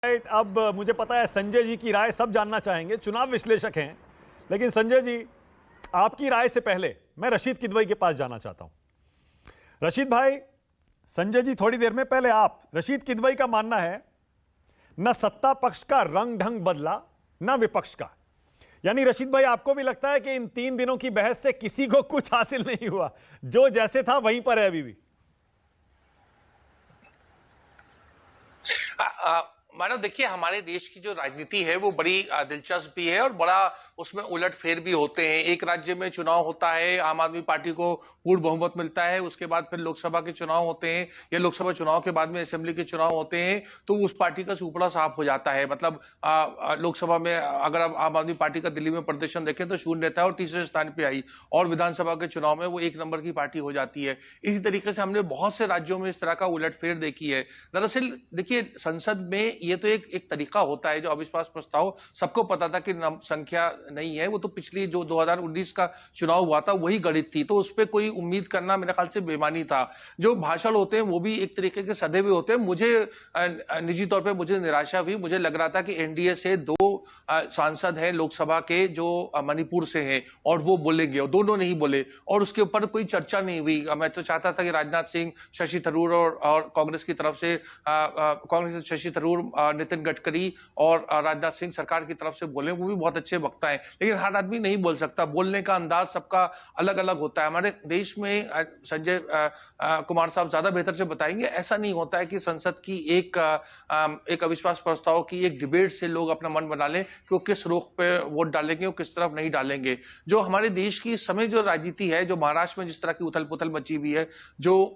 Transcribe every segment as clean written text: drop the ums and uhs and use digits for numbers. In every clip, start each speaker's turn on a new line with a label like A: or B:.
A: Right, अब मुझे पता है संजय जी की राय सब जानना चाहेंगे, चुनाव विश्लेषक हैं। लेकिन संजय जी, आपकी राय से पहले मैं रशीद किदवई के पास जाना चाहता हूं। रशीद भाई, संजय जी थोड़ी देर में, पहले आप। रशीद किदवई का मानना है न सत्ता पक्ष का रंग ढंग बदला न विपक्ष का। यानी रशीद भाई, आपको भी लगता है कि इन 3 दिनों की बहस से किसी को कुछ हासिल नहीं हुआ, जो जैसे था वहीं पर है अभी भी?
B: मानो देखिए, हमारे देश की जो राजनीति है वो बड़ी दिलचस्प भी है और बड़ा उसमें उलटफेर भी होते हैं। एक राज्य में चुनाव होता है, आम आदमी पार्टी को पूर्ण बहुमत मिलता है, उसके बाद फिर लोकसभा के चुनाव होते हैं या लोकसभा चुनाव के बाद में असेंबली के चुनाव होते हैं, तो उस पार्टी का सुपड़ा साफ हो जाता है। मतलब लोकसभा में अगर आप आम आदमी पार्टी का दिल्ली में प्रदर्शन देखें तो शून्य था और तीसरे स्थान पर आई, और विधानसभा के चुनाव में वो 1 नंबर की पार्टी हो जाती है। इसी तरीके से हमने बहुत से राज्यों में इस तरह का उलटफेर देखी है। दरअसल देखिए, संसद में ये तो एक तरीका होता है, जो अविश्वास प्रस्ताव सबको पता था कि संख्या नहीं है, वो तो पिछली जो 2019 का चुनाव हुआ था वही गणित थी, तो उस पर कोई उम्मीद करना मेरे ख्याल से बेईमानी था। जो भाषण होते हैं वो भी एक तरीके के सधे हुए होते हैं। मुझे निजी तौर पे मुझे निराशा हुई। मुझे लग रहा था कि एनडीए से 2 सांसद हैं लोकसभा के जो मणिपुर से हैं और वो बोलेंगे, और दोनों नहीं बोले और उसके ऊपर कोई चर्चा नहीं हुई। मैं तो चाहता था कि राजनाथ सिंह, शशि थरूर और कांग्रेस की तरफ से कांग्रेस से शशि थरूर, नितिन गडकरी और राजनाथ सिंह सरकार की तरफ से बोले, वो भी बहुत अच्छे वक्ता हैं। लेकिन हर आदमी नहीं बोल सकता, बोलने का अंदाज सबका अलग अलग होता है। हमारे देश में संजय कुमार साहब ज्यादा बेहतर से बताएंगे, ऐसा नहीं होता है कि संसद की एक अविश्वास प्रस्ताव की एक डिबेट से लोग अपना मन बना लें कि वो किस रुख पे वोट डालेंगे और किस तरफ नहीं डालेंगे। जो हमारे देश की इस समय जो राजनीति है, जो महाराष्ट्र में जिस तरह की उथल पुथल मची हुई है, जो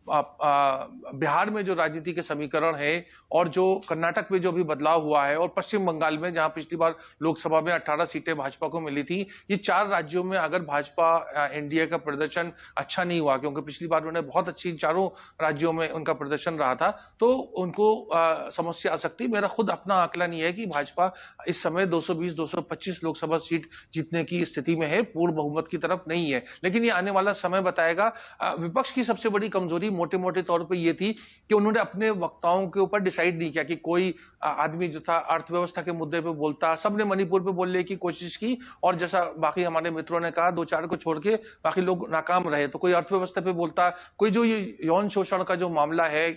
B: बिहार में जो राजनीति के समीकरण है, और जो कर्नाटक में जो भी बदलाव हुआ है, और पश्चिम बंगाल में जहां पिछली बार लोकसभा में 18 सीटें भाजपा को मिली थी, ये 4 राज्यों में अगर भाजपा एनडीए का प्रदर्शन अच्छा नहीं हुआ, क्योंकि पिछली बार उन्होंने बहुत अच्छी चारों राज्यों में उनका प्रदर्शन रहा था, तो उनको समस्या आ सकती। मेरा खुद अपना आकलन ये है कि भाजपा इस समय 220-225 लोकसभा सीट जीतने की स्थिति में है, पूर्ण बहुमत की तरफ नहीं है। लेकिन ये आने वाला समय बताएगा। विपक्ष की सबसे बड़ी कमजोरी मोटे मोटे तौर पे ये थी कि उन्होंने अपने वक्ताओं के ऊपर डिसाइड नहीं किया कि कोई आदमी जो था अर्थव्यवस्था के मुद्दे पे बोलता। सबने मणिपुर पे बोलने की कोशिश की, और जैसा बाकी हमारे मित्रों ने कहा, 2-4 को छोड़ के बाकी लोग नाकाम रहे। तो कोई अर्थव्यवस्था पे बोलता, कोई जो ये यौन शोषण का जो मामला है,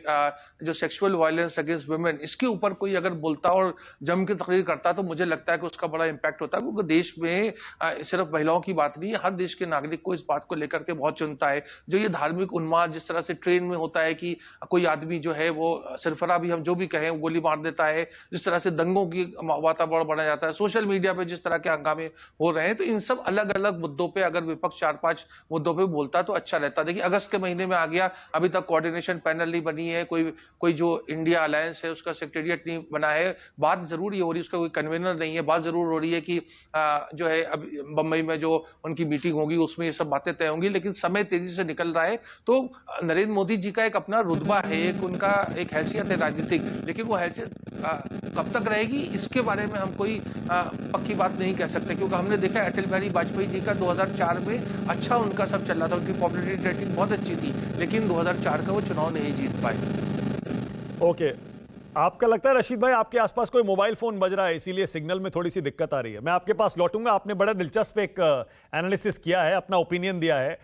B: जो सेक्सुअल वायलेंस अगेंस्ट वुमेन, इसके ऊपर कोई अगर बोलता और जम के तकरीर करता, तो मुझे लगता है कि उसका बड़ा इंपैक्ट होता है। क्योंकि देश में सिर्फ महिलाओं की बात नहीं है, हर देश के नागरिक को इस बात को लेकर के बहुत चिंता है। जो ये धार्मिक उन्माद जिस तरह से ट्रेन में होता है कि कोई आदमी जो है वो सरफरा भी, हम जो भी कहें, गोली मार देता है, जिस तरह से दंगों की वातावरण बढ़ा जाता है, सोशल मीडिया पे जिस तरह के हंगामे हो रहे हैं, तो इन सब अलग अलग मुद्दों पे अगर विपक्ष 4-5 मुद्दों पे बोलता तो अच्छा रहता। देखिए, अगस्त के महीने में आ गया, अभी तक कोऑर्डिनेशन पैनल नहीं बनी है, कोई जो इंडिया अलायंस है उसका सेक्रेटरिएट नहीं बना है। बात जरूर ये हो रही है, उसका कोई कन्वीनर नहीं है। बात जरूर हो रही है कि जो है अब बंबई में जो उनकी मीटिंग होगी उसमें ये सब बातें तय होंगी, लेकिन समय तेजी से निकल रहा है। तो नरेंद्र मोदी जी का एक अपना रुतबा है, उनका एक हैसियत है राजनीतिक, लेकिन वो हैसियत कब तक रहेगी इसके बारे में हम कोई पक्की बात नहीं कह सकते। क्योंकि हमने देखा अटल बिहारी वाजपेयी जी का 2004 में अच्छा उनका सब चल रहा था, उनकी पॉपुलैरिटी रेटिंग बहुत अच्छी थी, लेकिन 2004 का वो चुनाव नहीं जीत पाए।
A: ओके, आपका लगता है रशीद भाई आपके आसपास कोई मोबाइल फोन बज रहा है, इसीलिए सिग्नल में थोड़ी सी दिक्कत आ रही है। मैं आपके पास लौटूंगा, आपने बड़ा दिलचस्प एक एनालिसिस किया है, अपना ओपिनियन दिया है।